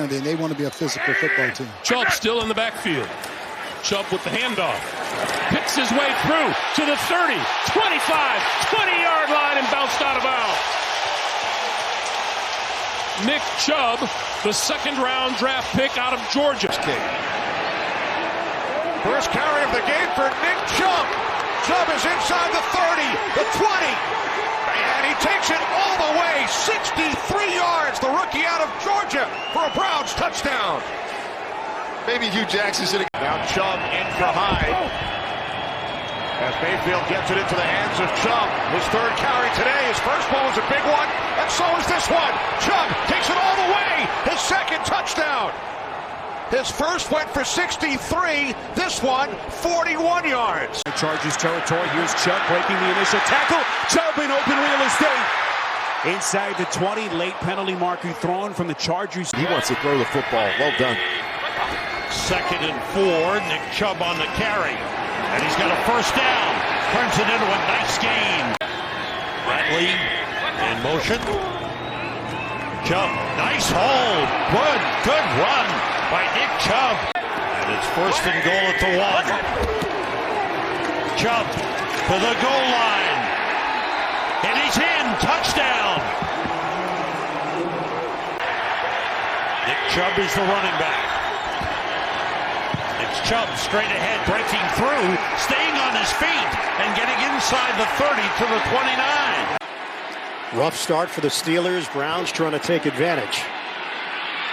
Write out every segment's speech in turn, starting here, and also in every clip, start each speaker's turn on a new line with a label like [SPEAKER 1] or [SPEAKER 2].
[SPEAKER 1] to be, and they want to be a physical football team.
[SPEAKER 2] Chubb still in the backfield. Chubb with the handoff. Picks his way through to the 30, 25, 20-yard line and bounced out of bounds. Nick Chubb, the second-round draft pick out of Georgia.
[SPEAKER 3] First carry of the game for Nick Chubb. Chubb is inside the 30, the 20, and he takes it all the way, 63 yards, the rookie out of Georgia for a Browns touchdown.
[SPEAKER 4] Maybe Hugh Jackson should have.
[SPEAKER 3] Now Chubb in for Hyde. As Mayfield gets it into the hands of Chubb. His third carry today. His first one was a big one, and so is this one. Chubb takes it all the way. His second touchdown. His first went for 63. This one, 41 yards.
[SPEAKER 5] Chargers territory. Here's Chubb breaking the initial tackle. Chubb in open real estate. Inside the 20, late penalty marker thrown from the Chargers.
[SPEAKER 4] He wants to throw the football. Well done.
[SPEAKER 3] 2nd and 4. Nick Chubb on the carry. And he's got a first down. Turns it into a nice gain. Bradley in motion. Chubb, nice hold. Good run by Nick Chubb. And it's 1st and goal at the 1. Chubb to the goal line. And he's in. Touchdown. Nick Chubb is the running back. It's Chubb straight ahead, breaking through, staying on his feet, and getting inside the 30 to the 29.
[SPEAKER 6] Rough start for the Steelers. Browns trying to take advantage.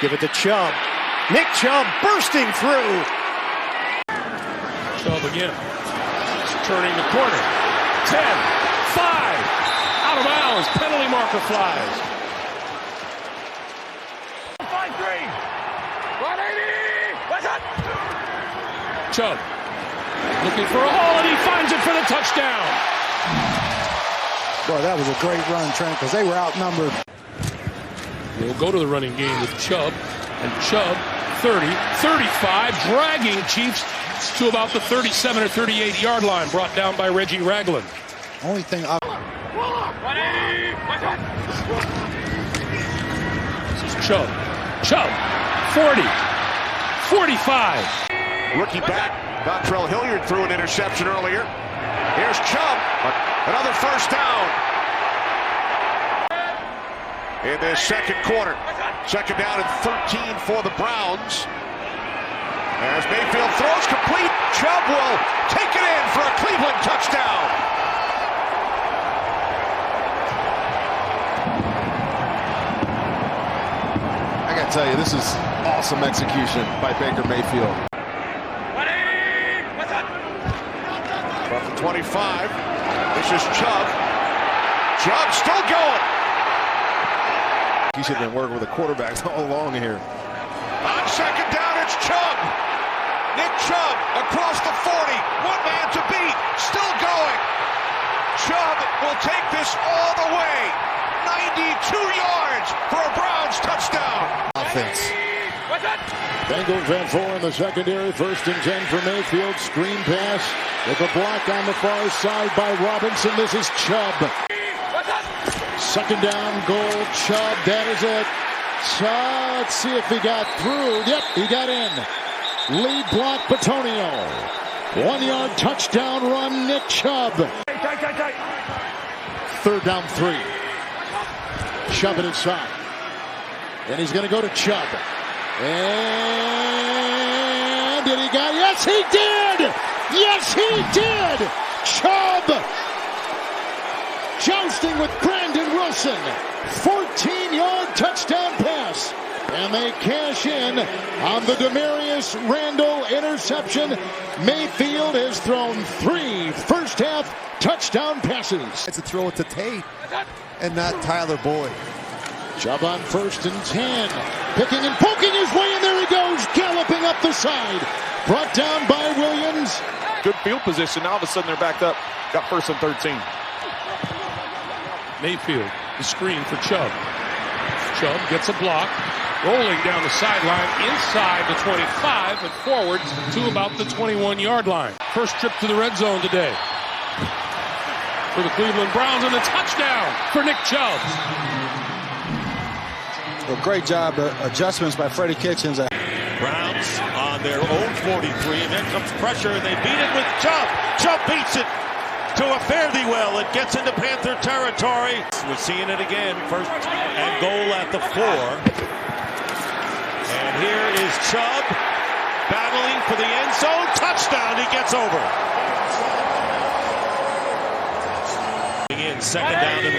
[SPEAKER 6] Give it to Chubb. Nick Chubb bursting through.
[SPEAKER 2] Chubb again. Turning the corner. 10, 5. Out of bounds. Penalty marker flies. 5-3. 180. What's up? Chubb looking for a hole, and he finds it for the touchdown.
[SPEAKER 1] Boy, that was a great run, Trent, because they were outnumbered.
[SPEAKER 2] We'll go to the running game with Chubb, and Chubb 30, 35, dragging Chiefs to about the 37 or 38-yard line, brought down by Reggie Ragland.
[SPEAKER 1] Only thing
[SPEAKER 2] This is Chubb. Chubb, 40, 45.
[SPEAKER 3] Rookie back, Dontrell Hilliard threw an interception earlier. Here's Chubb, another first down. In this second quarter, 2nd down and 13 for the Browns. As Mayfield throws complete, Chubb will take it in for a Cleveland touchdown.
[SPEAKER 4] I got to tell you, this is awesome execution by Baker Mayfield.
[SPEAKER 3] From the 25, this is Chubb. Chubb still going.
[SPEAKER 4] He should have been working with the quarterbacks all along here.
[SPEAKER 3] On 2nd down, it's Chubb. Nick Chubb across the 40. One man to beat. Still going. Chubb will take this all the way. 92 yards for a Browns touchdown.
[SPEAKER 4] Offense.
[SPEAKER 7] Bengals have 4 in the secondary. 1st and 10 for Mayfield. Screen pass with a block on the far side by Robinson. This is Chubb. 2nd down, goal. Chubb. That is it. Let's see if he got through. Yep, he got in. Lead block, Petonio. 1-yard touchdown run, Nick Chubb. 3rd down, 3. Chubb it inside. And he's going to go to Chubb. And did he got? Yes, he did! Yes, he did! Chubb jousting with Brandon Wilson. 14-yard touchdown pass. And they cash in on the Demarius Randall interception. Mayfield has thrown 3 first-half touchdown passes.
[SPEAKER 4] It's a throw it to Tate and not Tyler Boyd.
[SPEAKER 7] Chubb on 1st and 10. Picking and poking his way, and there he goes, galloping up the side. Brought down by Williams.
[SPEAKER 8] Good field position. Now all of a sudden they're backed up. Got 1st and 13.
[SPEAKER 2] Mayfield, the screen for Chubb. Chubb gets a block, rolling down the sideline inside the 25 and forward to about the 21-yard line. First trip to the red zone today for the Cleveland Browns, and a touchdown for Nick Chubb.
[SPEAKER 1] tackle. Great job. Adjustments by Freddie Kitchens.
[SPEAKER 3] Browns on their own 43, and then comes pressure, and they beat it with Chubb. Chubb beats it to a fare-thee well. It gets into Panther territory. We're seeing it again. First and goal at the 4. And here is Chubb battling for the end zone. Touchdown. He gets over. In second down and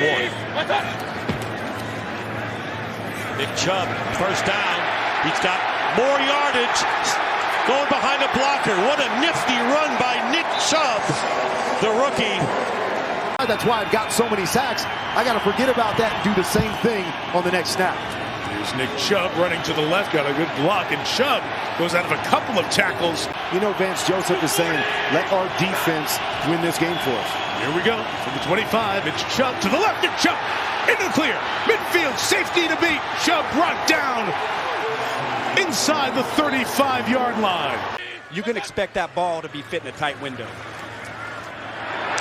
[SPEAKER 3] 1. Nick Chubb, first down. He's got more yardage. Going behind a blocker. What a nifty run by Nick Chubb, the rookie.
[SPEAKER 4] That's why I've got so many sacks. I got to forget about that and do the same thing on the next snap.
[SPEAKER 9] Here's Nick Chubb running to the left, got a good block, and Chubb goes out of a couple of tackles.
[SPEAKER 4] You know, Vance Joseph is saying, let our defense win this game for us.
[SPEAKER 9] Here we go. From the 25, it's Chubb to the left, and Chubb in the clear. Midfield, safety to beat. Chubb brought down inside the 35-yard line.
[SPEAKER 5] You can expect that ball to be fit in a tight window.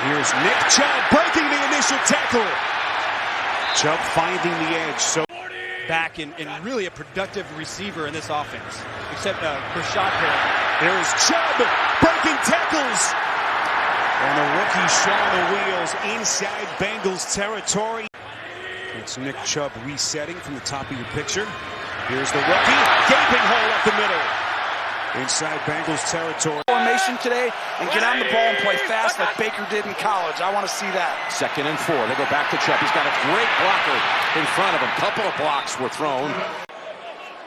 [SPEAKER 5] Here's Nick Chubb breaking the initial tackle. Chubb finding the edge. So back in really a productive receiver in this offense, except Rashad Perry. There's Chubb breaking tackles. And the rookie showing the wheels inside Bengals territory. It's Nick Chubb resetting from the top of your picture. Here's the rookie, gaping hole up the middle. Inside Bengals territory.
[SPEAKER 10] Formation today and get on the ball and play fast like Baker did in college. I want to see that.
[SPEAKER 8] Second and 4. They go back to Chubb. He's got a great blocker in front of him. Couple of blocks were thrown.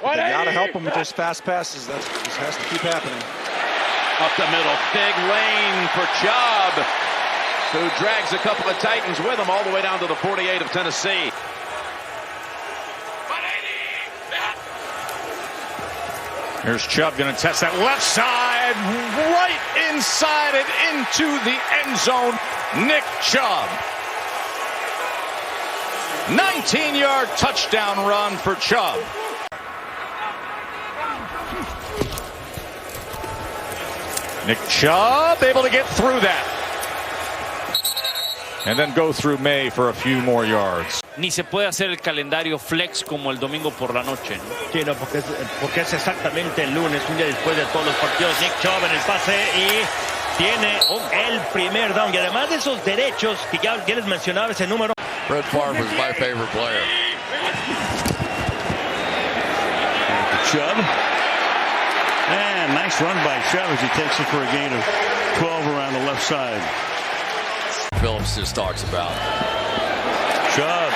[SPEAKER 10] They got to help him with those fast passes. That just has to keep happening.
[SPEAKER 8] Up the middle. Big lane for Chubb, who drags a couple of Titans with him all the way down to the 48 of Tennessee.
[SPEAKER 3] Here's Chubb going to test that left side, right inside and into the end zone. Nick Chubb. 19-yard touchdown run for Chubb. Nick Chubb able to get through that. And then go through May for a few more yards.
[SPEAKER 11] Ni se puede hacer el calendario flex como el domingo por la noche, ¿no?
[SPEAKER 12] Sí, no, porque es exactamente el lunes, un día después de todos los partidos. Nick Chubb en el pase y tiene el primer down. Y además de esos derechos que ya les mencionaba ese número.
[SPEAKER 13] Brett Favre is my favorite player.
[SPEAKER 3] Chubb. And nice run by Chubb as he takes it for a gain of 12 around the left side.
[SPEAKER 13] Phillips just talks about
[SPEAKER 3] Chubb.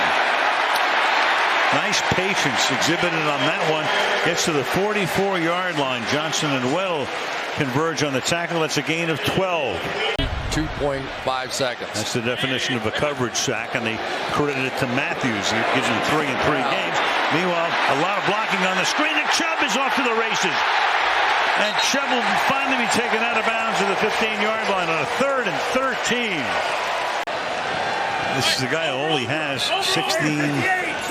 [SPEAKER 3] Nice patience exhibited on that one. Gets to the 44-yard line. Johnson and Weddle converge on the tackle. That's a gain of 12.
[SPEAKER 13] 2.5 seconds.
[SPEAKER 3] That's the definition of a coverage sack, and they credited it to Matthews. He gives him 3 in 3 games. Meanwhile, a lot of blocking on the screen, and Chubb is off to the races. And Chubb will finally be taken out of bounds to the 15-yard line on a 3rd and 13. This is the guy who only has 16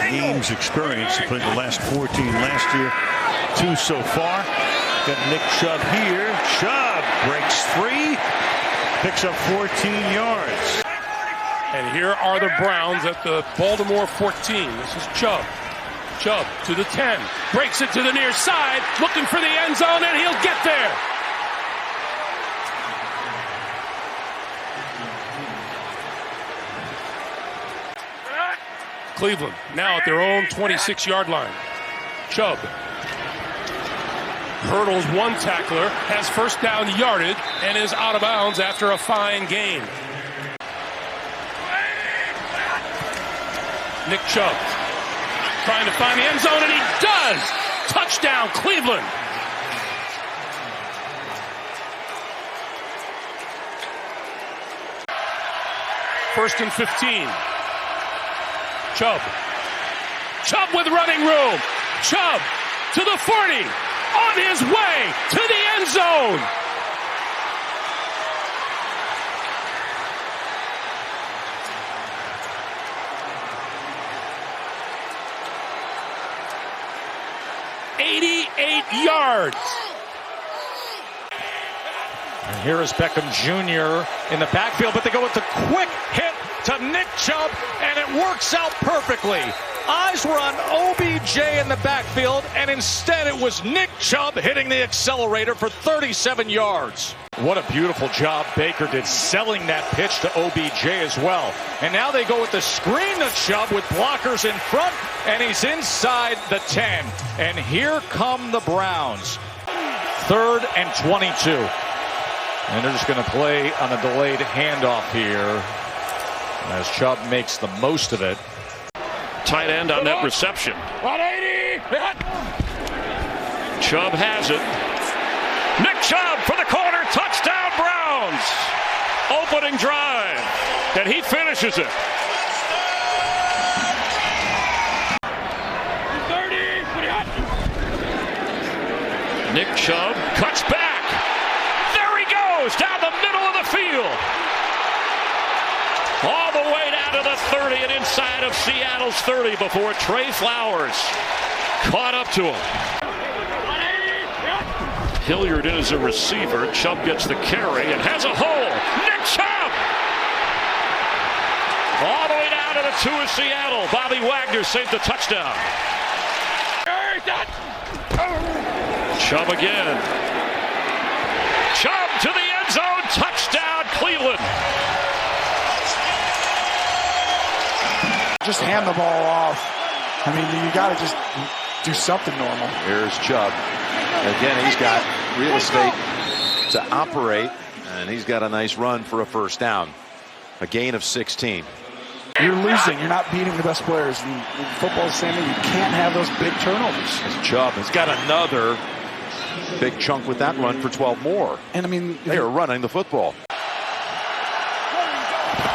[SPEAKER 3] games experience. He played the last 14 last year, 2 so far. Got Nick Chubb here. Chubb breaks free, picks up 14 yards.
[SPEAKER 2] And here are the Browns at the Baltimore 14. This is Chubb. Chubb to the 10. Breaks it to the near side. Looking for the end zone, and he'll get there. Cleveland now at their own 26-yard line. Chubb hurdles one tackler, has first down yardage, and is out of bounds after a fine gain. Nick Chubb trying to find the end zone, and he does! Touchdown, Cleveland! First and 15. Chubb. Chubb with running room. Chubb to the 40. On his way to the end zone. $88 yards.
[SPEAKER 3] And here is Beckham Jr. in the backfield, but they go with the quick hit
[SPEAKER 14] to Nick Chubb, and it works out perfectly. Eyes were on OBJ in the backfield, and instead it was Nick Chubb hitting the accelerator for 37 yards. What a beautiful job Baker did selling that pitch to OBJ as well. And now they go with the screen to Chubb with blockers in front, and he's inside the 10. And here come the Browns. 3rd and 22. And they're just going to play on a delayed handoff here as Chubb makes the most of it.
[SPEAKER 2] Tight end on that reception.
[SPEAKER 14] 180.
[SPEAKER 2] Chubb has it. Nick Chubb for the corner. Touchdown Browns. Opening drive. And he finishes it. 30. Nick Chubb cuts back. There he goes down the middle of the field. All the way down to the 30 and inside of Seattle's 30 before Trey Flowers caught up to him. Hilliard in as a receiver. Chubb gets the carry and has a hole. Nick Chubb! All the way down to the 2 of Seattle. Bobby Wagner saved the touchdown. Chubb again. Chubb to the end zone. Touchdown Cleveland.
[SPEAKER 10] Just hand the ball off. I mean, you got to just do something normal.
[SPEAKER 15] Here's Chubb. Again, he's got real estate to operate, and he's got a nice run for a first down. A gain of 16.
[SPEAKER 10] You're losing. You're not beating the best players. And football is saying that you can't have those big turnovers.
[SPEAKER 15] Chubb has got another big chunk with that run for 12 more.
[SPEAKER 10] And I mean,
[SPEAKER 15] they are running the football.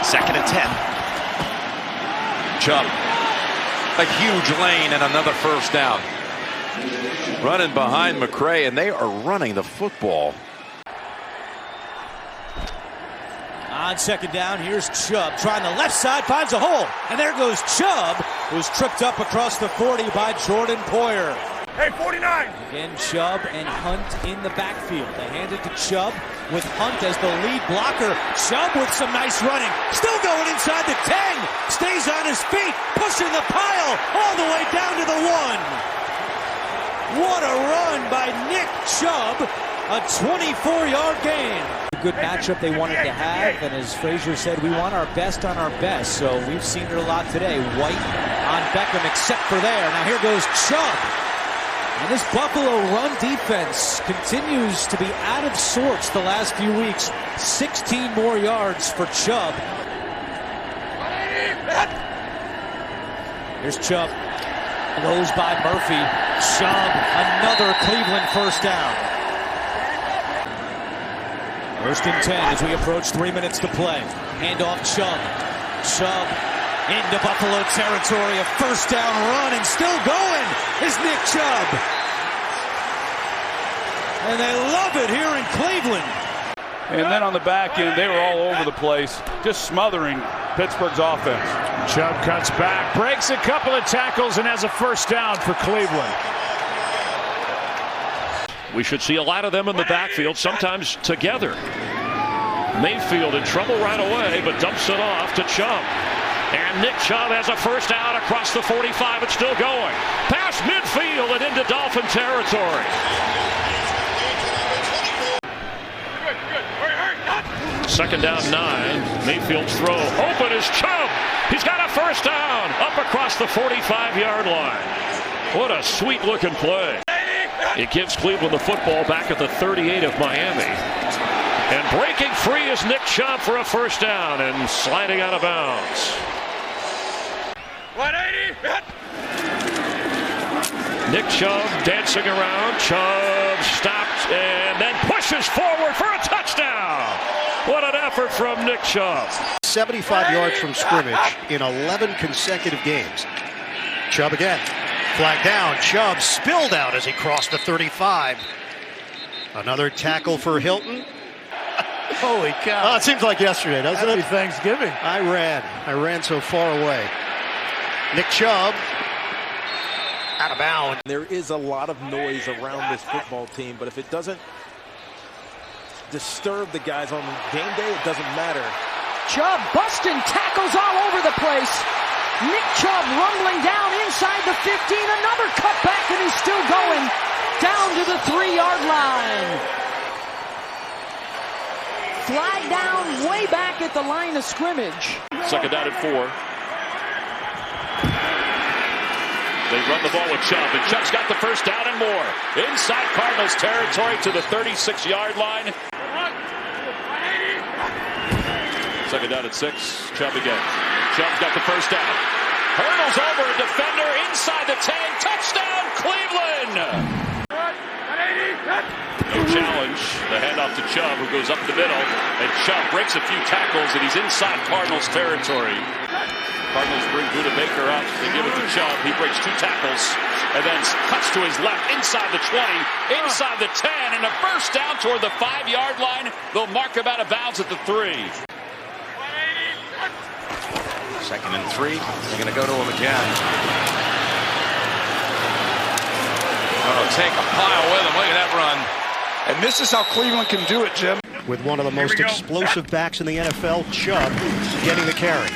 [SPEAKER 5] 2nd and 10.
[SPEAKER 15] Chubb, a huge lane and another first down. Running behind McCray, and they are running the football.
[SPEAKER 16] On 2nd down, here's Chubb trying the left side, finds a hole, and there goes Chubb, who's tripped up across the 40 by Jordan Poyer.
[SPEAKER 14] Hey, 49!
[SPEAKER 16] Again, Chubb and Hunt in the backfield. They hand it to Chubb with Hunt as the lead blocker. Chubb with some nice running. Still going inside the 10. Stays on his feet, pushing the pile all the way down to the 1. What a run by Nick Chubb. A 24-yard gain. A good matchup they wanted to have, and as Frazier said, we want our best on our best. So we've seen it a lot today. White on Beckham, except for there. Now here goes Chubb. And this Buffalo run defense continues to be out of sorts the last few weeks. 16 more yards for Chubb. Here's Chubb. Blows by Murphy. Chubb, another Cleveland first down. 1st and 10 as we approach 3 minutes to play. Handoff Chubb. Chubb into Buffalo territory. A first down run, and still going is Nick Chubb. And they love it here in Cleveland.
[SPEAKER 17] And then on the back end, they were all over the place, just smothering Pittsburgh's offense.
[SPEAKER 9] Chubb cuts back, breaks a couple of tackles, and has a first down for Cleveland.
[SPEAKER 2] We should see a lot of them in the backfield, sometimes together. Mayfield in trouble right away, but dumps it off to Chubb. And Nick Chubb has a first down across the 45. It's still going. Past midfield and into Dolphin territory. Second down 9. Mayfield's throw. Open is Chubb. He's got a first down up across the 45-yard line. What a sweet-looking play. It gives Cleveland the football back at the 38 of Miami. And breaking free is Nick Chubb for a first down and sliding out of bounds.
[SPEAKER 14] 180.
[SPEAKER 2] Nick Chubb dancing around. Chubb stopped and then pushes forward for a touchdown. What an effort from Nick Chubb.
[SPEAKER 6] 75 yards from scrimmage in 11 consecutive games. Chubb again. Flag down. Chubb spilled out as he crossed the 35. Another tackle for Hilton.
[SPEAKER 9] Holy cow.
[SPEAKER 6] Oh, it seems like yesterday, doesn't it?
[SPEAKER 9] Happy Thanksgiving.
[SPEAKER 6] I ran so far away. Nick Chubb out of bounds.
[SPEAKER 18] There is a lot of noise around this football team, but if it doesn't disturb the guys on game day, it doesn't matter.
[SPEAKER 19] Chubb busting tackles all over the place. Nick Chubb rumbling down inside the 15. Another cutback, and he's still going down to the 3-yard line. Flag down way back at the line of scrimmage.
[SPEAKER 14] Second down and 4. They run the ball with Chubb, and Chubb's got the first down and more. Inside Cardinals territory to the 36-yard line. Second down at 6. Chubb again. Chubb's got the first down. Hurdles over a defender inside the 10. Touchdown, Cleveland! No challenge. The handoff to Chubb, who goes up the middle. And Chubb breaks a few tackles, and he's inside Cardinals territory. Cardinals bring Buda Baker up. They give it to Chubb. He breaks 2 tackles and then cuts to his left inside the 20, inside the 10, and a first down toward the 5-yard line. They'll mark him out of bounds at the 3.
[SPEAKER 15] Second and 3. They're going to go to him again. Going to take a pile with him. Look at that run.
[SPEAKER 10] And this is how Cleveland can do it, Jim.
[SPEAKER 6] With one of the most explosive backs in the NFL, Chubb, getting the carry.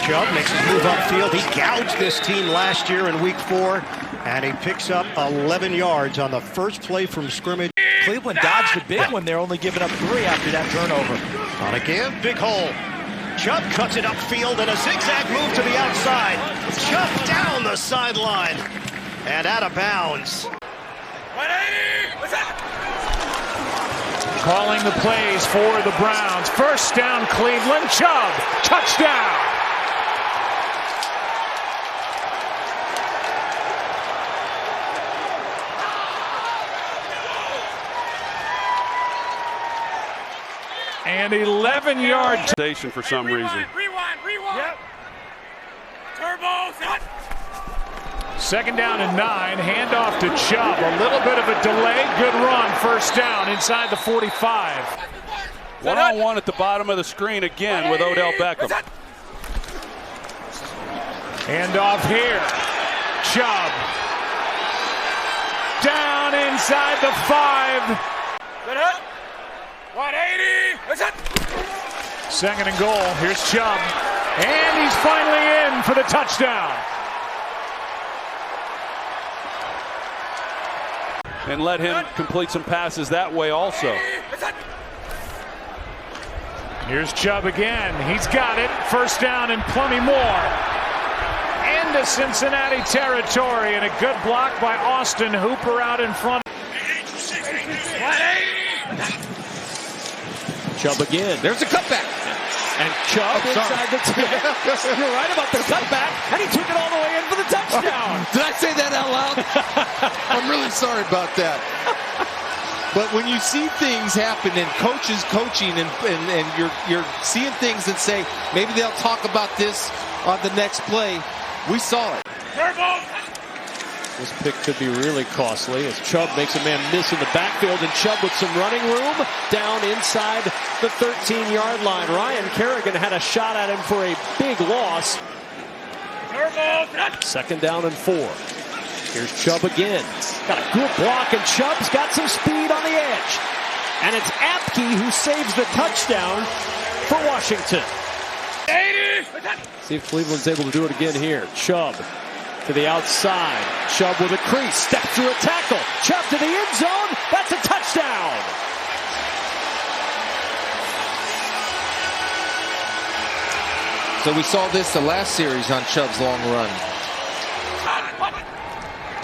[SPEAKER 6] Chubb makes his move upfield. He gouged this team last year in Week 4, and he picks up 11 yards on the first play from scrimmage.
[SPEAKER 16] Cleveland dodged a big one. They're only giving up 3 after that turnover.
[SPEAKER 6] On again, big hole. Chubb cuts it upfield and a zigzag move to the outside. Chubb down the sideline and out of bounds.
[SPEAKER 9] Calling the plays for the Browns. First down, Cleveland. Chubb, touchdown. And 11-yard
[SPEAKER 17] station for some reason.
[SPEAKER 9] Rewind. Yep. Turbo. Second down and 9. Handoff to Chubb. A little bit of a delay. Good run. First down inside the 45.
[SPEAKER 17] One-on-one at the bottom of the screen again with Odell Beckham.
[SPEAKER 9] Handoff here. Chubb. Down inside the 5. 180. Second and goal. Here's Chubb. And he's finally in for the touchdown.
[SPEAKER 17] And let him complete some passes that way also.
[SPEAKER 9] Here's Chubb again. He's got it. First down and plenty more. Into Cincinnati territory, and a good block by Austin Hooper out in front.
[SPEAKER 16] Chubb again. There's a cutback. And Chubb inside the 10. You're right about the cutback. And he took it all the way in for the touchdown.
[SPEAKER 20] Did I say that out loud? I'm really sorry about that. But when you see things happen and coaches coaching and you're seeing things and say, maybe they'll talk about this on the next play. We saw it.
[SPEAKER 16] This pick could be really costly as Chubb makes a man miss in the backfield, and Chubb with some running room down inside the 13-yard line. Ryan Kerrigan had a shot at him for a big loss. Second down and 4. Here's Chubb again. Got a good block, and Chubb's got some speed on the edge. And it's Apke who saves the touchdown for Washington. See if Cleveland's able to do it again here. Chubb to the outside. Chubb with a crease. Step through a tackle. Chubb to the end zone. That's a touchdown.
[SPEAKER 20] So we saw this the last series on Chubb's long run.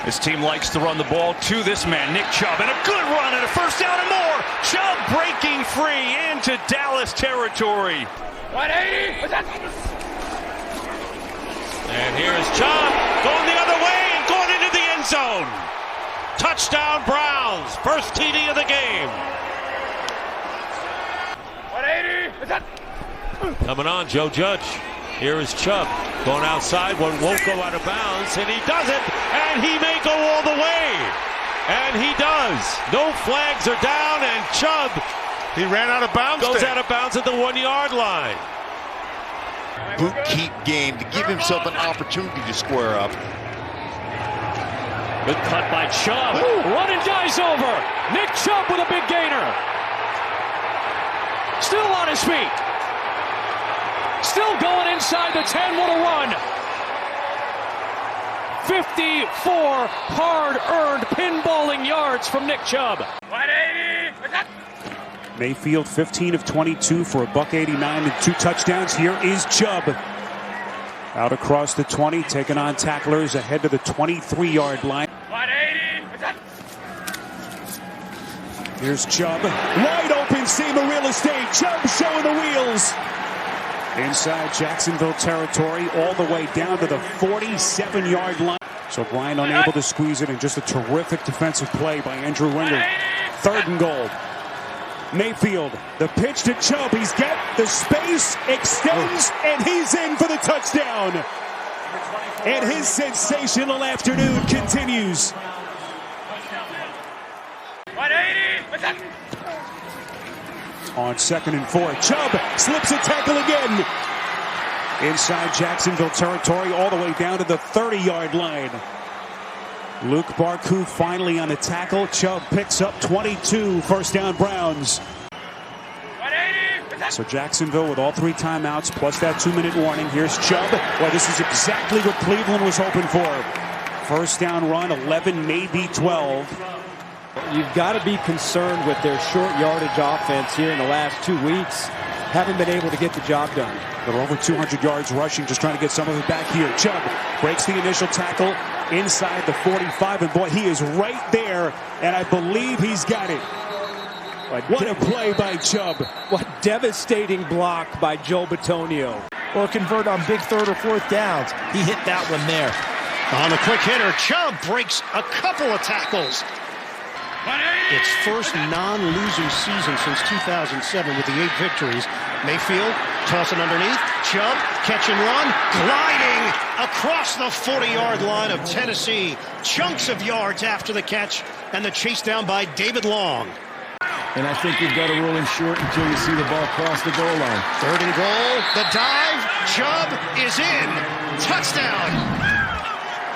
[SPEAKER 12] This team likes to run the ball to this man, Nick Chubb, and a good run and a first down and more. Chubb breaking free into Dallas territory.
[SPEAKER 9] 180.
[SPEAKER 3] And here's Chubb going the other way and going into the end zone. Touchdown Browns. First TD of the game.
[SPEAKER 9] 180.
[SPEAKER 3] Coming on, Joe Judge. Here is Chubb going outside. One won't go out of bounds, and he does it. And he may go all the way. And he does. No flags are down, and Chubb,
[SPEAKER 9] he ran out of bounds.
[SPEAKER 3] Goes out of bounds at the 1-yard line.
[SPEAKER 7] Boot keep game to give himself an opportunity to square up.
[SPEAKER 16] Good cut by Chubb. Run and dives over. Nick Chubb with a big gainer. Still on his feet.
[SPEAKER 14] Still going inside the 10. What a run. 54 hard-earned pinballing yards from Nick Chubb.
[SPEAKER 9] 180. Mayfield 15 of 22 for a $189 and 2 touchdowns. Here is Chubb. Out across the 20, taking on tacklers ahead to the 23-yard line. 180. Here's Chubb. Wide open seam of real estate. Chubb showing the wheels. Inside Jacksonville territory, all the way down to the 47-yard line. So Bryant unable to squeeze it, and just a terrific defensive play by Andrew Winger. 3rd and goal. Mayfield, the pitch to Chubb. He's got the space, extends, and he's in for the touchdown. And his sensational afternoon continues.
[SPEAKER 14] 180.
[SPEAKER 9] On 2nd and 4, Chubb slips a tackle again. Inside Jacksonville territory, all the way down to the 30-yard line. Luke Barku finally on the tackle. Chubb picks up 22, 1st down Browns. So Jacksonville with all 3 timeouts plus that 2-minute warning. Here's Chubb. Well, this is exactly what Cleveland was hoping for. 1st down run, 11, maybe 12.
[SPEAKER 16] You've got to be concerned with their short yardage offense here in the last 2 weeks. Haven't been able to get the job done.
[SPEAKER 9] They're over 200 yards rushing, just trying to get some of it back here. Chubb breaks the initial tackle inside the 45, and boy, he is right there, and I believe he's got it. What a play by Chubb.
[SPEAKER 16] What devastating block by Joe Bitonio.
[SPEAKER 12] Or convert on big 3rd or 4th downs. He hit that one there.
[SPEAKER 6] On the quick hitter, Chubb breaks a couple of tackles. Its first non-losing season since 2007 with the 8 victories. Mayfield tossing underneath. Chubb, catch and run, gliding across the 40-yard line of Tennessee. Chunks of yards after the catch, and the chase down by David Long.
[SPEAKER 10] And I think you've got to roll him short until you see the ball cross the goal line.
[SPEAKER 6] 3rd and goal. The dive. Chubb is in. Touchdown.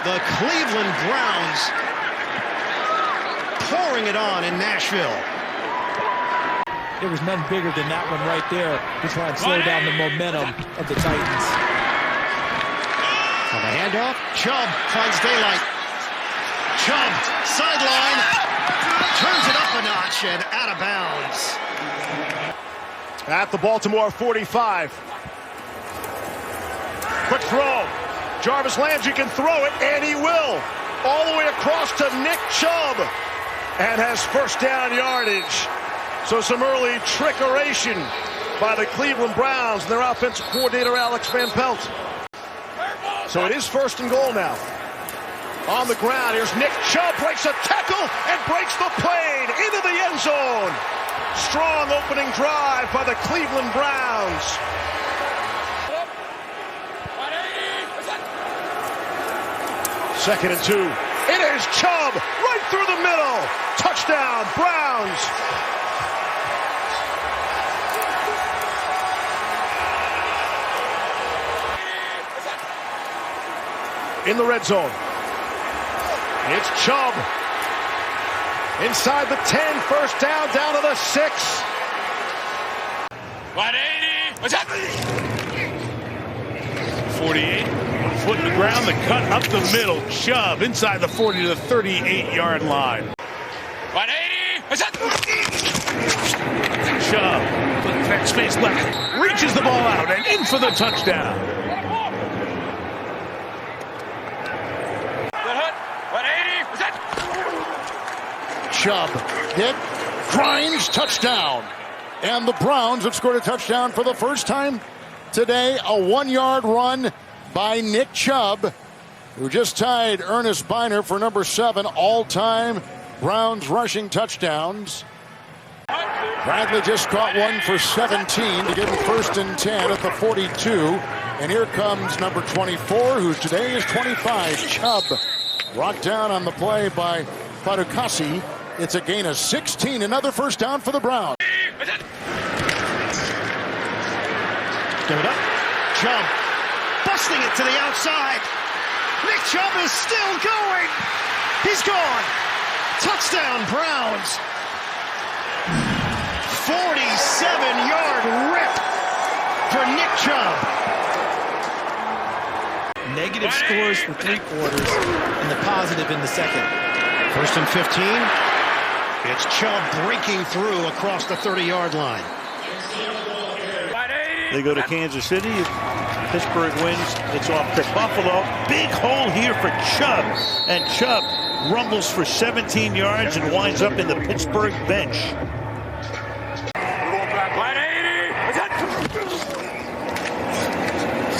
[SPEAKER 6] The Cleveland Browns pouring it on in Nashville.
[SPEAKER 12] There was none bigger than that one right there to try and slow down the momentum of the Titans.
[SPEAKER 6] On the handoff, Chubb finds daylight. Chubb, sideline, turns it up a notch and out of bounds.
[SPEAKER 9] At the Baltimore 45. Quick throw. Jarvis Landry can throw it, and he will. All the way across to Nick Chubb. And has 1st down yardage. So some early trickeration by the Cleveland Browns and their offensive coordinator, Alex Van Pelt. So it is 1st and goal now. On the ground, here's Nick Chubb, breaks a tackle and breaks the plane into the end zone. Strong opening drive by the Cleveland Browns. Second and 2. It is Chubb right through the middle. Touchdown, Browns. In the red zone. It's Chubb. Inside the 10, 1st down to the 6.
[SPEAKER 14] 180. What's that?
[SPEAKER 9] 48. 1 foot in the ground, the cut up the middle. Chubb inside the 40 to the 38-yard line.
[SPEAKER 14] 180. What's that?
[SPEAKER 9] Chubb, space left, reaches the ball out and in for the touchdown.
[SPEAKER 14] 180. What's that?
[SPEAKER 7] Chubb hit, grinds, touchdown. And the Browns have scored a touchdown for the first time today. A 1-yard run by Nick Chubb, who just tied Ernest Biner for number 7 all-time Browns rushing touchdowns. Bradley just caught one for 17 to give him 1st and 10 at the 42. And here comes number 24, who today is 25, Chubb. Brought down on the play by Fatukasi. It's a gain of 16. Another 1st down for the Browns.
[SPEAKER 6] Give it up. Chubb busting it to the outside. Nick Chubb is still going. He's gone. Touchdown, Browns. 47-yard rip for Nick Chubb.
[SPEAKER 21] negative scores for 3 quarters and the positive in the second.
[SPEAKER 6] 1st and 15. It's Chubb breaking through across the 30-yard line.
[SPEAKER 3] They go to Kansas City. Pittsburgh wins. It's off to Buffalo. Big hole here for Chubb. And Chubb rumbles for 17 yards and winds up in the Pittsburgh bench.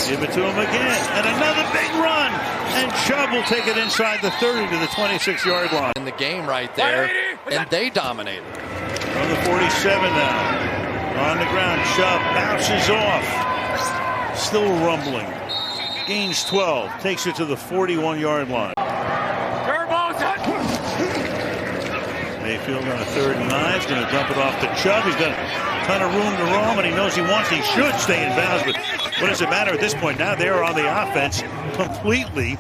[SPEAKER 3] Give it to him again. And another big run. And Chubb will take it inside the 30 to the 26-yard line.
[SPEAKER 13] In the game right there, and they dominated.
[SPEAKER 3] On the 47 now. On the ground, Chubb bounces off. Still rumbling. Gains 12. Takes it to the 41-yard line. Mayfield on a 3rd and 9. He's going to dump it off to Chubb. He's got a ton of room to roam, and he knows he should stay in bounds. But what does it matter at this point? Now they're on the offense completely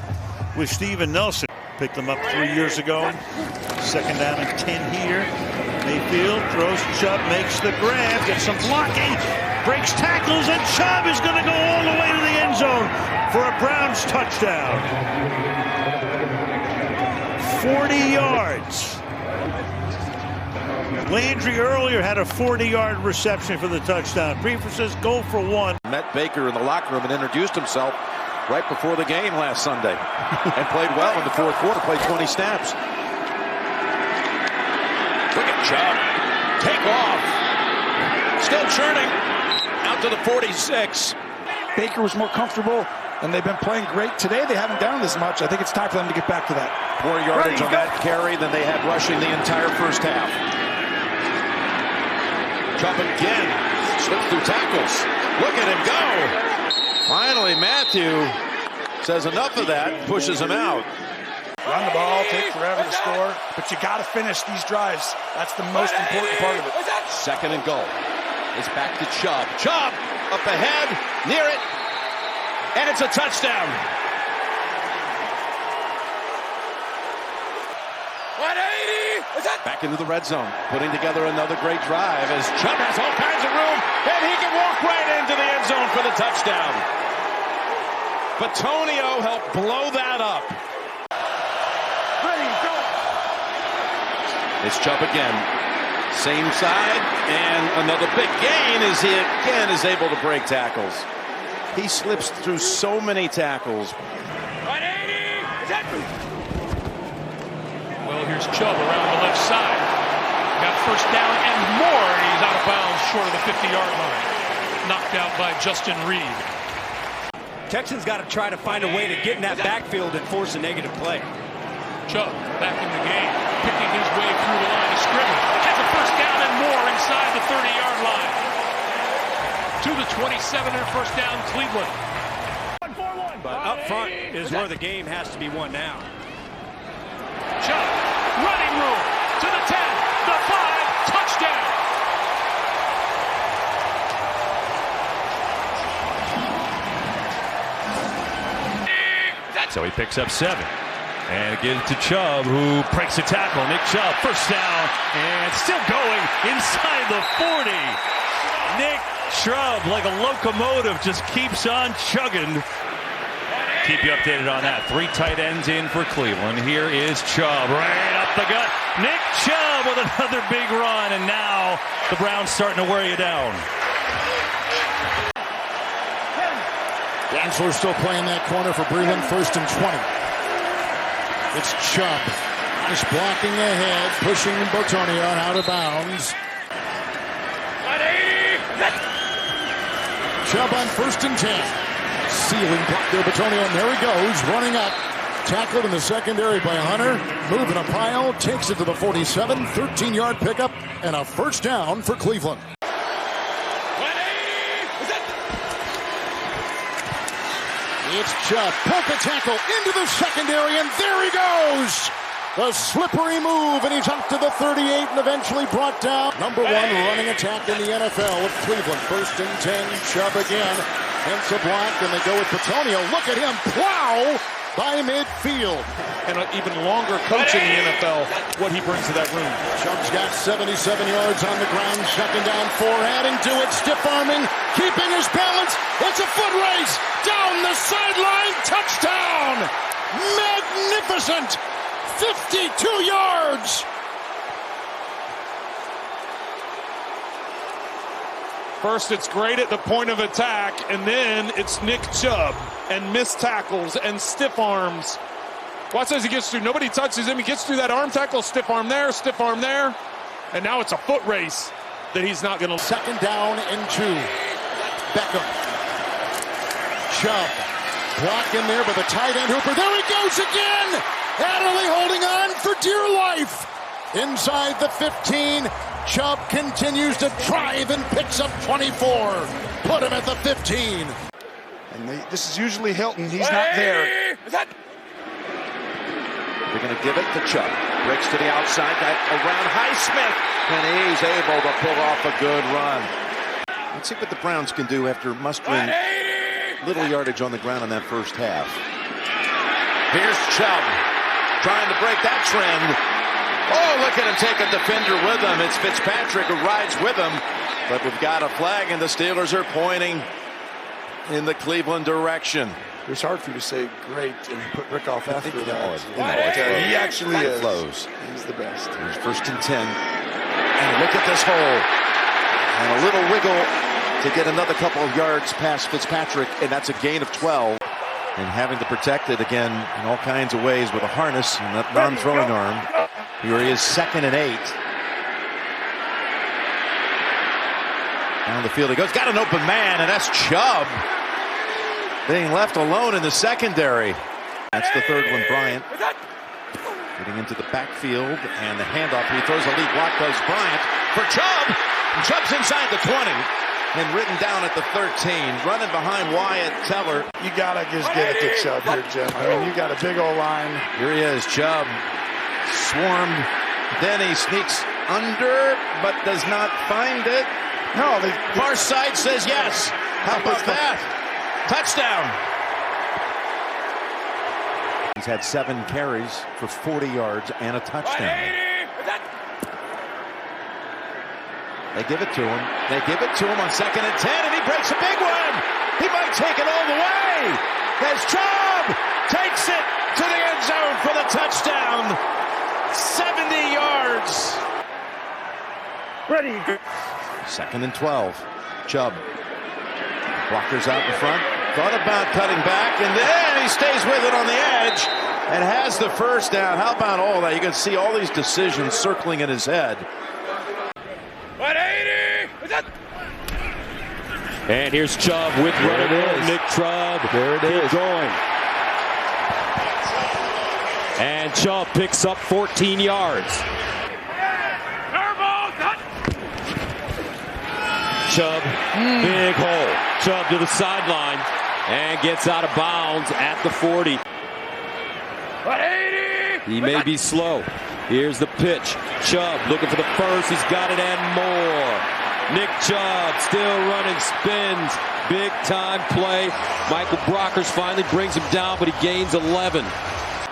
[SPEAKER 3] with Steven Nelson. Picked them up 3 years ago. 2nd down and 10 here. Mayfield throws. Chubb makes the grab. Gets some blocking. Breaks tackles, and Chubb is going to go all the way to the end zone for a Browns touchdown. 40 yards. Landry earlier had a 40-yard reception for the touchdown. Briefer says go for 1.
[SPEAKER 15] Met Baker in the locker room and introduced himself right before the game last Sunday and played well in the 4th quarter, played 20 snaps. Look at Chubb. Take off. Still churning. Out to the 46.
[SPEAKER 10] Baker was more comfortable, and they've been playing great. Today they haven't done as much. I think it's time for them to get back to that.
[SPEAKER 15] More yardage on that carry than they had rushing the entire first half. Chubb again. Slips through tackles. Look at him go. Finally, Matthew says enough of that. Pushes him out.
[SPEAKER 10] Run the ball, take forever to score, but you got to finish these drives. That's the most important part of it.
[SPEAKER 15] 2nd and goal. It's back to Chubb. Chubb up ahead, near it, and it's a touchdown. Back into the red zone, putting together another great drive as Chubb has all kinds of room, and he can walk right into the end zone for the touchdown. Batonio helped blow that up. It's Chubb again. Same side, and another big gain as he again is able to break tackles. He slips through so many tackles.
[SPEAKER 2] Well, here's Chubb around the left side. Got 1st down and more, and he's out of bounds short of the 50-yard line. Knocked out by Justin Reed.
[SPEAKER 5] Texans got to try to find a way to get in that backfield and force a negative play.
[SPEAKER 2] Chubb back in the game, picking his way through the line of scrimmage. Has a 1st down and more inside the 30-yard line. To the 27 and 1st down, Cleveland.
[SPEAKER 5] But up front is where the game has to be won now.
[SPEAKER 2] Chubb, running room to the 10, the 5, touchdown.
[SPEAKER 12] So he picks up 7. And gives it to Chubb, who breaks a tackle. Nick Chubb, 1st down, and still going inside the 40. Nick Chubb, like a locomotive, just keeps on chugging. Keep you updated on that. 3 tight ends in for Cleveland. Here is Chubb, right up the gut. Nick Chubb with another big run, and now the Browns starting to wear you down.
[SPEAKER 7] Dantzler still playing that corner for Breland. 1st and 20. It's Chubb. Just blocking ahead, pushing Batonio out of bounds. Chubb on 1st and 10. Sealing block there, Batonio, and there he goes, running up. Tackled in the secondary by Hunter. Moving a pile, takes it to the 47. 13-yard pickup, and a 1st down for Cleveland. It's Chubb. Poke tackle into the secondary, and there he goes. The slippery move, and he's up to the 38 and eventually brought down. Number 1 running attack in the NFL with Cleveland. 1st and 10. Chubb again. Hence a block, and they go with Batonio. Look at him plow by midfield.
[SPEAKER 2] And an even longer coach in the NFL, what he brings to that room.
[SPEAKER 7] Chubb's got 77 yards on the ground, second down 4, adding to it, stiff arming, keeping his balance. It's a foot race down the sideline, touchdown! Magnificent! 52 yards!
[SPEAKER 2] First, it's great at the point of attack, and then it's Nick Chubb and missed tackles and stiff arms. Watch as he gets through. Nobody touches him. He gets through that arm tackle, stiff arm there, and now it's a foot race that he's not going to.
[SPEAKER 7] Second down and 2. Beckham. Chubb. Block in there by the tight end Hooper. There he goes again! Adderley holding on for dear life. Inside the 15. Chubb continues to drive and picks up 24. Put him at the 15.
[SPEAKER 10] And this is usually Hilton. He's not there.
[SPEAKER 15] They're going to give it to Chubb. Breaks to the outside, around Highsmith, and he's able to pull off a good run. Let's see what the Browns can do after mustering little yardage on the ground in that first half. Here's Chubb trying to break that trend. Oh, look at him take a defender with him. It's Fitzpatrick who rides with him. But we've got a flag, and the Steelers are pointing in the Cleveland direction.
[SPEAKER 10] It's hard for you to say great and put Rick off after that.
[SPEAKER 15] He
[SPEAKER 10] actually is.
[SPEAKER 15] Flows.
[SPEAKER 10] He's the best.
[SPEAKER 15] Here's 1st and 10. And look at this hole. And a little wiggle to get another couple of yards past Fitzpatrick, and that's a gain of 12. And having to protect it again in all kinds of ways with a harness and that non-throwing arm. Here he is, 2nd and 8. Down the field he goes. Got an open man, and that's Chubb. Being left alone in the secondary. That's the third one, Bryant. Getting into the backfield, and the handoff. He throws a lead block, does Bryant for Chubb. And Chubb's inside the 20. And written down at the 13. Running behind Wyatt Teller.
[SPEAKER 10] You got to just get it to Chubb here, Jim. I mean, you got a big old line.
[SPEAKER 15] Here he is, Chubb. Swarmed. Then he sneaks under, but does not find it.
[SPEAKER 10] No, the
[SPEAKER 15] far side says yes. How about that? Touchdown. He's had 7 carries for 40 yards and a touchdown. They give it to him. They give it to him on 2nd and 10, and he breaks a big one. He might take it all the way. As Chubb takes it to the end zone for the touchdown. 70 yards.
[SPEAKER 9] Ready.
[SPEAKER 15] 2nd and 12. Chubb. Blockers out in front. Thought about cutting back, and then he stays with it on the edge and has the first down. How about all that? You can see all these decisions circling in his head.
[SPEAKER 2] 180.
[SPEAKER 12] And here's Chubb with running room. Nick Chubb. There it is. Going. And Chubb picks up 14 yards. Chubb, big hole. Chubb to the sideline and gets out of bounds at the 40.
[SPEAKER 2] 180.
[SPEAKER 12] He may be slow. Here's the pitch. Chubb looking for the first. He's got it and more. Nick Chubb still running, spins. Big time play. Michael Brockers finally brings him down, but he gains 11.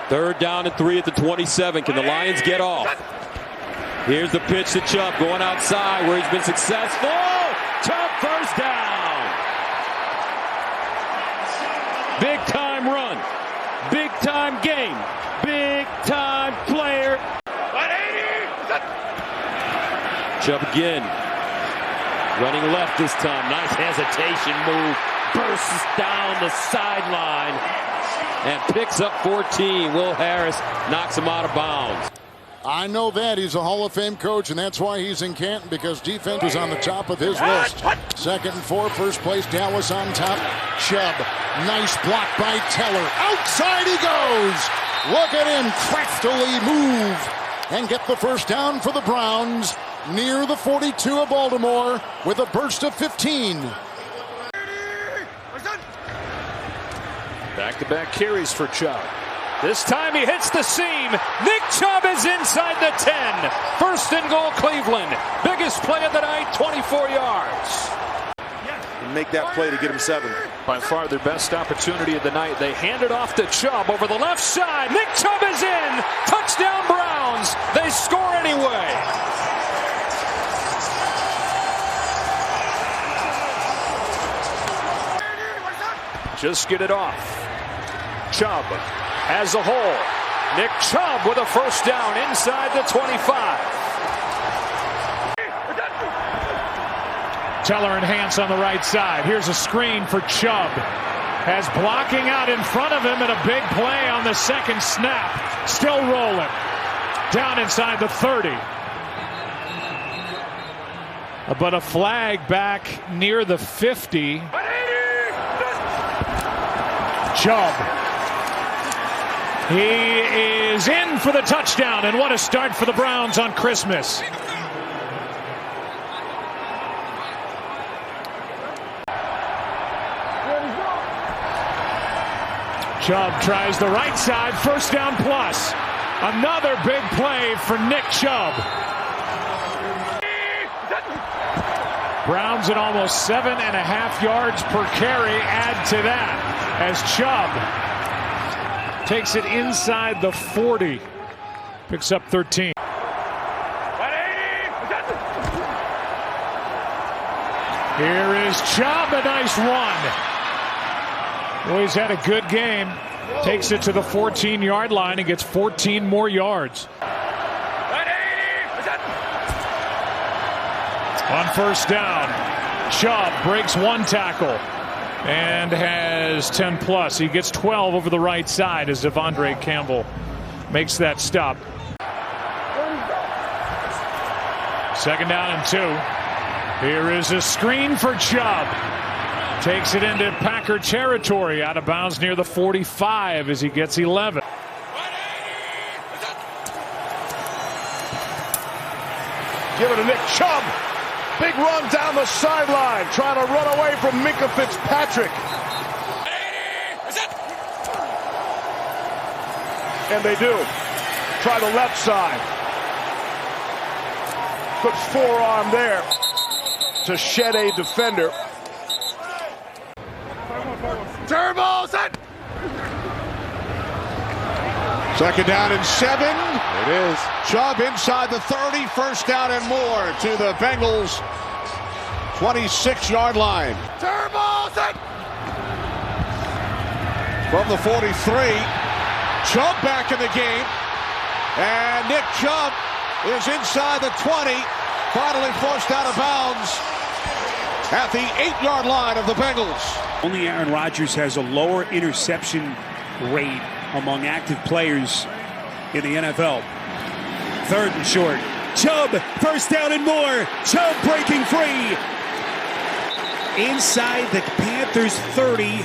[SPEAKER 12] 3rd down and 3 at the 27. Can the Lions get off? Here's the pitch to Chubb going outside where he's been successful. Chubb first down. Big time run. Big time game. Big time player.
[SPEAKER 2] 180.
[SPEAKER 12] Chubb again. Running left this time. Nice hesitation move. Bursts down the sideline and picks up 14. Will Harris knocks him out of bounds.
[SPEAKER 7] I know that. He's a Hall of Fame coach, and that's why he's in Canton, because defense was on the top of his list. 2nd and 4, first place, Dallas on top. Chubb, nice block by Teller. Outside he goes. Look at him craftily move and get the first down for the Browns near the 42 of Baltimore with a burst of 15.
[SPEAKER 14] Back-to-back carries for Chubb. This time he hits the seam. Nick Chubb is inside the 10. 1st and goal, Cleveland. Biggest play of the night, 24 yards.
[SPEAKER 15] make that play to get him 7.
[SPEAKER 14] By far their best opportunity of the night. They hand it off to Chubb over the left side. Nick Chubb is in. Touchdown Browns. They score anyway. Just get it off. Chubb as a hole. Nick Chubb with a first down inside the 25.
[SPEAKER 1] Teller and Hance on the right side. Here's a screen for Chubb. Has blocking out in front of him and a big play on the second snap. Still rolling. Down inside the 30. But a flag back near the 50. Chubb. He is in for the touchdown, and what a start for the Browns on Christmas. Chubb tries the right side, first down plus. Another big play for Nick Chubb. Browns at almost 7.5 yards per carry. Add to that as Chubb takes it inside the 40. Picks up 13. Here is Chubb, a nice run. Well, he's had a good game. Takes it to the 14-yard line and gets 14 more yards. On first down, Chubb breaks one tackle and has 10 plus. He gets 12 over the right side as Devondre Campbell makes that stop. Second down and 2. Here is a screen for Chubb. Takes it into Packer territory, out of bounds near the 45 as he gets 11.
[SPEAKER 9] Give it to Nick Chubb. Big run down the sideline, trying to run away from Minkah Fitzpatrick. And they do. Try the left side. Good forearm there to shed a defender. Turbo set.
[SPEAKER 22] Second down and 7. It is. Chubb inside the 30. First down and more to the Bengals 26-yard line.
[SPEAKER 9] Turbo set.
[SPEAKER 22] From the 43. Chubb back in the game. And Nick Chubb is inside the 20. Finally forced out of bounds at the 8-yard line of the Bengals.
[SPEAKER 23] Only Aaron Rodgers has a lower interception rate among active players in the NFL. Third and short. Chubb, first down and more. Chubb breaking free. Inside the Panthers 30.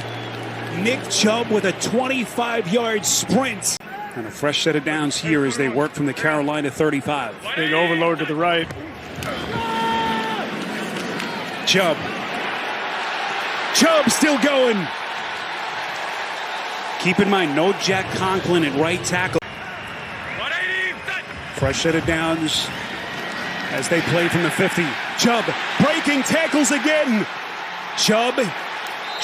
[SPEAKER 23] Nick Chubb with a 25-yard sprint. And a fresh set of downs here as they work from the Carolina 35.
[SPEAKER 1] Big overload to the right.
[SPEAKER 23] Chubb still going. Keep in mind, no Jack Conklin at right tackle. Fresh set of downs as they play from the 50. Chubb breaking tackles again. Chubb,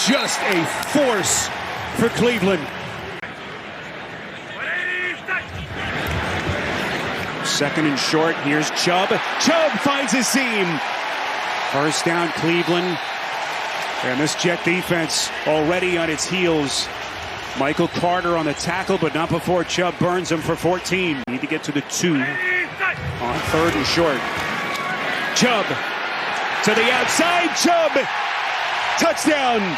[SPEAKER 23] just a force for Cleveland. Second and short. Here's Chubb. Chubb finds his seam. First down, Cleveland. And this Jet defense already on its heels. Michael Carter on the tackle, but not before Chubb burns him for 14. Need to get to the 2 on third and short. Chubb to the outside. Chubb, touchdown.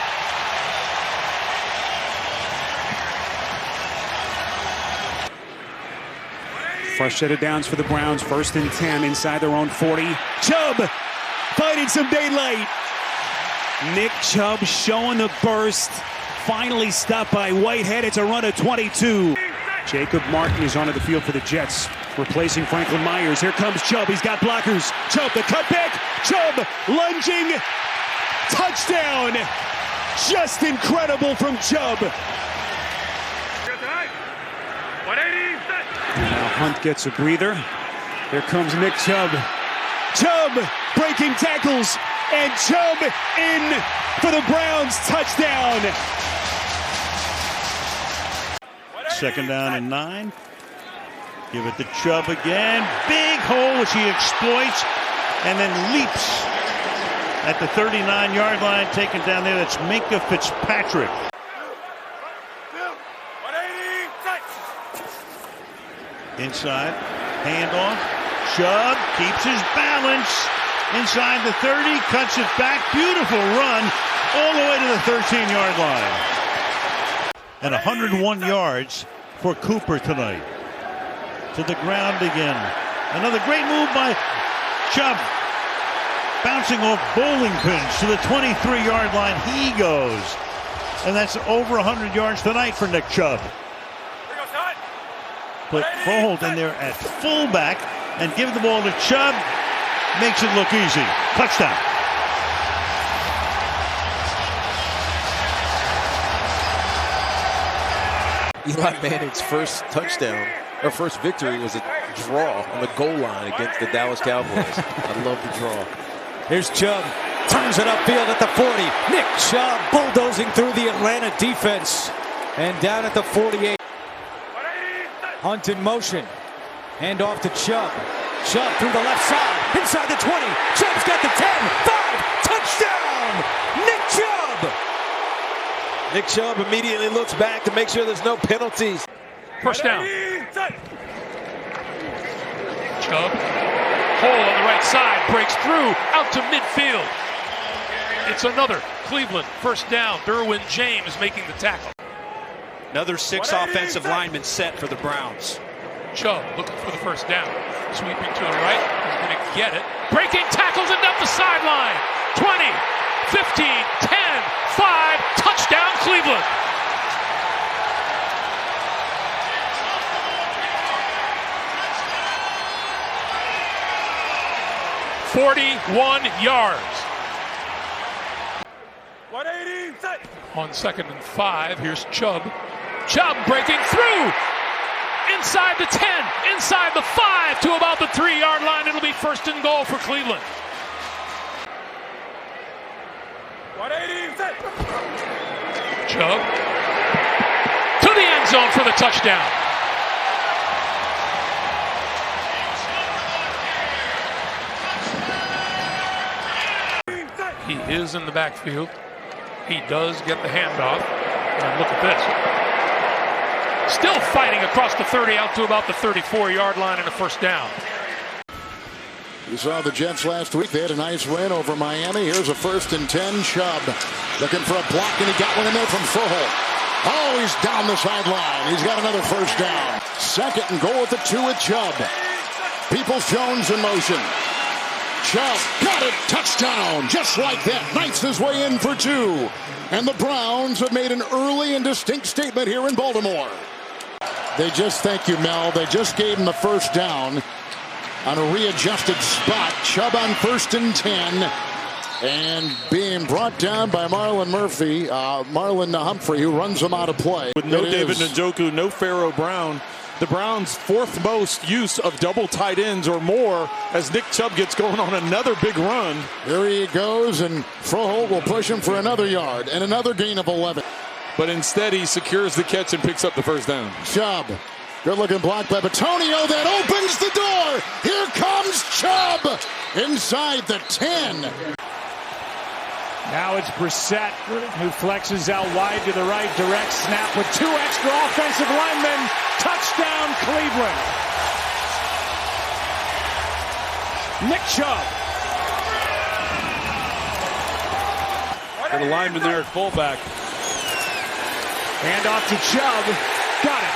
[SPEAKER 23] Fresh set of downs for the Browns. First and 10 inside their own 40. Chubb finding some daylight. Nick Chubb showing the burst. Finally stopped by Whitehead. It's a run of 22. Jacob Martin is onto the field for the Jets, replacing Franklin Myers. Here comes Chubb. He's got blockers. Chubb, the cutback. Chubb lunging. Touchdown. Just incredible from Chubb. Now Hunt gets a breather. Here comes Nick Chubb. Chubb breaking tackles. and Chubb in for the Browns touchdown.
[SPEAKER 3] Second down and 9. Give it to Chubb again. Big hole which he exploits and then leaps at the 39-yard line, taken down there. That's Minka Fitzpatrick. Inside, handoff. Chubb keeps his balance inside the 30, cuts it back. Beautiful run all the way to the 13-yard line. And 101 yards for Cooper tonight. To the ground again. Another great move by Chubb. Bouncing off bowling pins to the 23-yard line. He goes. And that's over 100 yards tonight for Nick Chubb. Put Froholt in there at fullback and give the ball to Chubb. Makes it look easy. Touchdown.
[SPEAKER 18] Eli Manning's first touchdown, or first victory, was a draw on the goal line against the Dallas Cowboys. I love the draw.
[SPEAKER 16] Here's Chubb. Turns it upfield at the 40. Nick Chubb bulldozing through the Atlanta defense. And down at the 48. Hunt in motion. Hand off to Chubb. Chubb through the left side. Inside the 20. Chubb's got the 10. 5. Touchdown! Nick Chubb!
[SPEAKER 18] Nick Chubb immediately looks back to make sure there's no penalties.
[SPEAKER 2] First down. Chubb. Hole on the right side. Breaks through. Out to midfield. It's another Cleveland first down. Derwin James making the tackle.
[SPEAKER 5] Another 6 offensive linemen set for the Browns.
[SPEAKER 2] Chubb looking for the first down. Sweeping to the right. He's going to get it. Breaking tackles and down the sideline. 20, 15, 10, 5. Touchdown Cleveland. "41 yards. 180. On 2nd and 5, here's Chubb. Chubb breaking through. Inside the 10, inside the 5 to about the 3-yard line. It'll be first and goal for Cleveland. 180. Chubb to the end zone for the touchdown. He is in the backfield. He does get the handoff. And look at this. Still fighting across the 30 out to about the 34-yard line and a first down.
[SPEAKER 7] You saw the Jets last week. They had a nice win over Miami. Here's a 1st and 10. Chubb looking for a block, and he got one in there from Froholt. Oh, he's down the sideline. He's got another first down. 2nd and goal at the 2 with Chubb. Peoples-Jones in motion. Chubb got it. Touchdown. Just like that. Knifes his way in for 2. And the Browns have made an early and distinct statement here in Baltimore. They just, thank you, Mel. They just gave him the first down on a readjusted spot. Chubb on 1st and 10. And being brought down by Marlon Humphrey, who runs him out of play.
[SPEAKER 4] With no David Njoku, no Pharaoh Brown. The Browns' 4th most use of double tight ends or more as Nick Chubb gets going on another big run.
[SPEAKER 7] There he goes, and Froholt will push him for another yard and another gain of 11.
[SPEAKER 4] But instead, he secures the catch and picks up the first down.
[SPEAKER 7] Chubb, good-looking block by Batonio. That opens the door. Here comes Chubb inside the 10.
[SPEAKER 1] Now it's Brissett, who flexes out wide to the right, direct snap with 2 extra offensive linemen. Touchdown, Cleveland. Nick Chubb.
[SPEAKER 17] Got a lineman there at fullback.
[SPEAKER 1] Hand off to Chubb. Got it.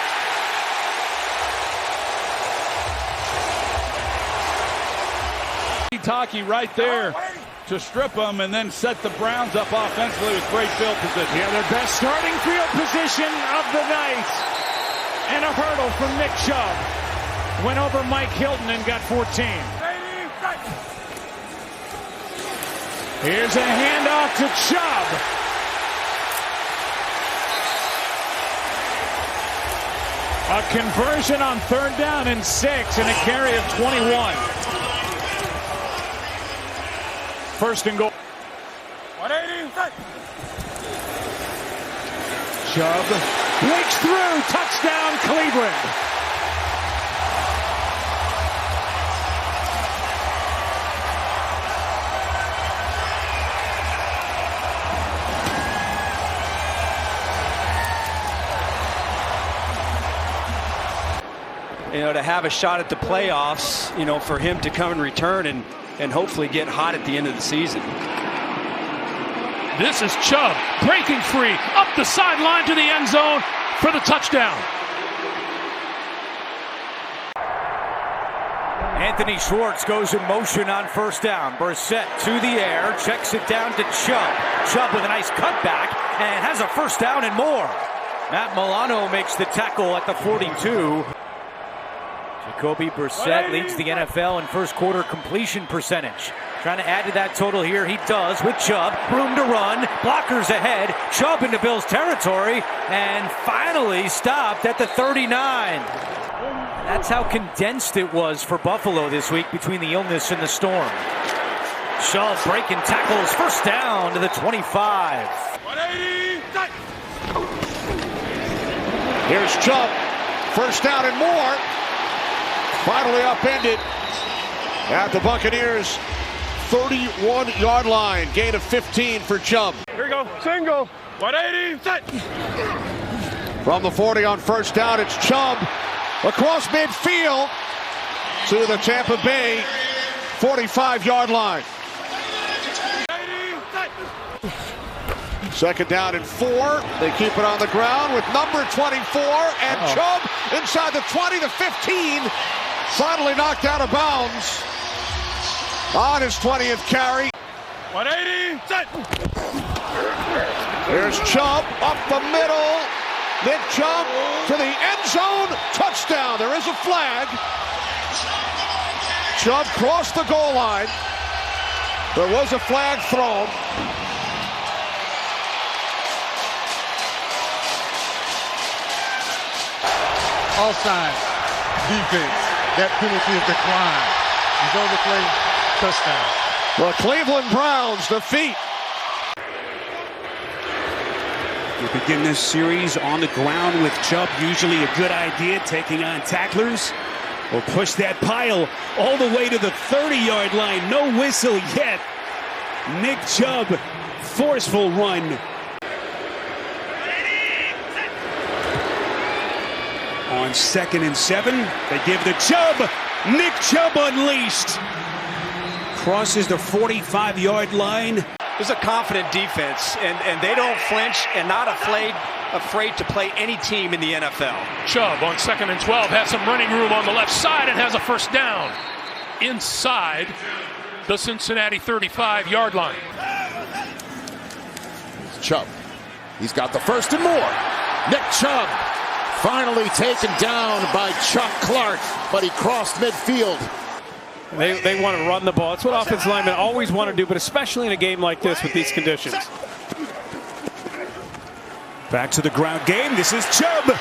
[SPEAKER 17] Taki right there to strip them and then set the Browns up offensively with great field position.
[SPEAKER 1] Yeah, their best starting field position of the night. And a hurdle from Nick Chubb. Went over Mike Hilton and got 14. Here's a handoff to Chubb. A conversion on 3rd down and 6 and a carry of 21. 1st and goal.
[SPEAKER 22] Chubb breaks through. Touchdown, Cleveland.
[SPEAKER 5] You know, to have a shot at the playoffs, you know, for him to come and return and hopefully get hot at the end of the season.
[SPEAKER 2] This is Chubb breaking free up the sideline to the end zone for the touchdown.
[SPEAKER 16] Anthony Schwartz goes in motion on first down. Brissett to the air, checks it down to Chubb. Chubb with a nice cutback and has a first down and more. Matt Milano makes the tackle at the 42. Jacoby Brissett leads the NFL in first quarter completion percentage. Trying to add to that total here. He does with Chubb. Room to run. Blockers ahead. Chubb into Bills territory. And finally stopped at the 39. That's how condensed it was for Buffalo this week between the illness and the storm. Chubb breaking tackles. First down to the 25.
[SPEAKER 22] Here's Chubb. First down and more. Finally upended at the Buccaneers' 31-yard line. Gain of 15 for Chubb.
[SPEAKER 9] Here we go. Single. 180. Set.
[SPEAKER 22] From the 40 on first down, it's Chubb across midfield to the Tampa Bay 45-yard line. Second down and 4. They keep it on the ground with number 24 and Chubb inside the 20 to 15. Finally knocked out of bounds on his 20th carry.
[SPEAKER 9] 180. Set.
[SPEAKER 22] Here's Chubb up the middle. Nick Chubb to the end zone. Touchdown. There is a flag. Chubb crossed the goal line. There was a flag thrown.
[SPEAKER 7] Offside. Defense. That penalty is declined. He's over the play. Touchdown.
[SPEAKER 22] The Cleveland Browns defeat.
[SPEAKER 23] We begin this series on the ground with Chubb. Usually a good idea, taking on tacklers. Will push that pile all the way to the 30-yard line. No whistle yet. Nick Chubb, forceful run. On 2nd and 7, they give the Chubb. Nick Chubb unleashed. Crosses the 45-yard line.
[SPEAKER 5] This is a confident defense, and they don't flinch and not afraid to play any team in the NFL.
[SPEAKER 2] Chubb on 2nd and 12 has some running room on the left side and has a first down inside the Cincinnati 35-yard line.
[SPEAKER 7] Chubb. He's got the first and more. Nick Chubb finally taken down by Chuck Clark, but he crossed midfield.
[SPEAKER 8] They want to run the ball. It's what offensive linemen always want to do, but especially in a game like this with these conditions.
[SPEAKER 23] Back to the ground game. This is Chubb.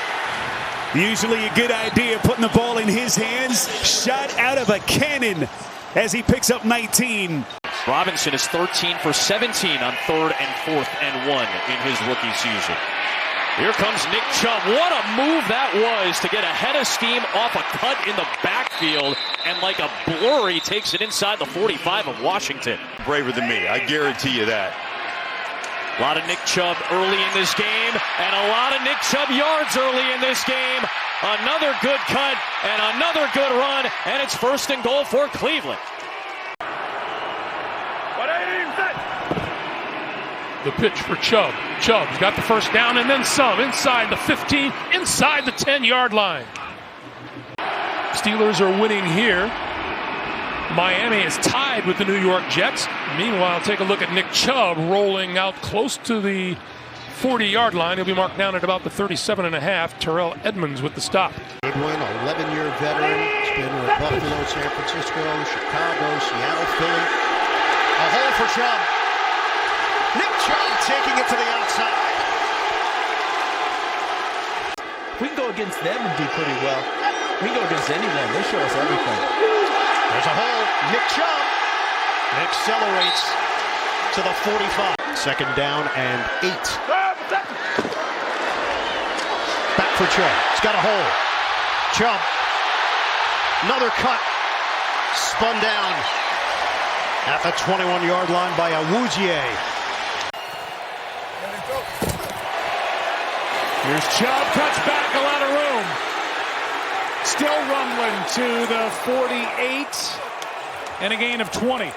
[SPEAKER 23] Usually a good idea, putting the ball in his hands. Shot out of a cannon as he picks up 19.
[SPEAKER 14] Robinson is 13 for 17 on 3rd and 4th and 1 in his rookie season. Here comes Nick Chubb. What a move that was to get ahead of steam off a cut in the backfield, and like a blur, he takes it inside the 45 of Washington.
[SPEAKER 3] Braver than me, I guarantee you that.
[SPEAKER 14] A lot of Nick Chubb early in this game, and a lot of Nick Chubb yards early in this game. Another good cut and another good run, and it's 1st and goal for Cleveland.
[SPEAKER 2] The pitch for Chubb. Chubb's got the first down and then some. Inside the 15, inside the 10-yard line. Steelers are winning here. Miami is tied with the New York Jets. Meanwhile, take a look at Nick Chubb rolling out close to the 40-yard line. He'll be marked down at about the 37.5. Terrell Edmonds with the stop.
[SPEAKER 6] Goodwin, 11-year veteran. He's been with Buffalo, San Francisco, Chicago, Seattle, Philly. A hole for Chubb. Nick Chubb taking it to the outside.
[SPEAKER 21] We can go against them and do pretty well. We can go against anyone. They show us everything.
[SPEAKER 6] There's a hole. Nick Chubb accelerates to the 45. Second down and 8. Back for Chubb. He's got a hole. Chubb. Another cut. Spun down at the 21-yard line by Awuzie.
[SPEAKER 1] Here's Chubb, cuts back, a lot of room. Still rumbling to the 48 and a gain of 20.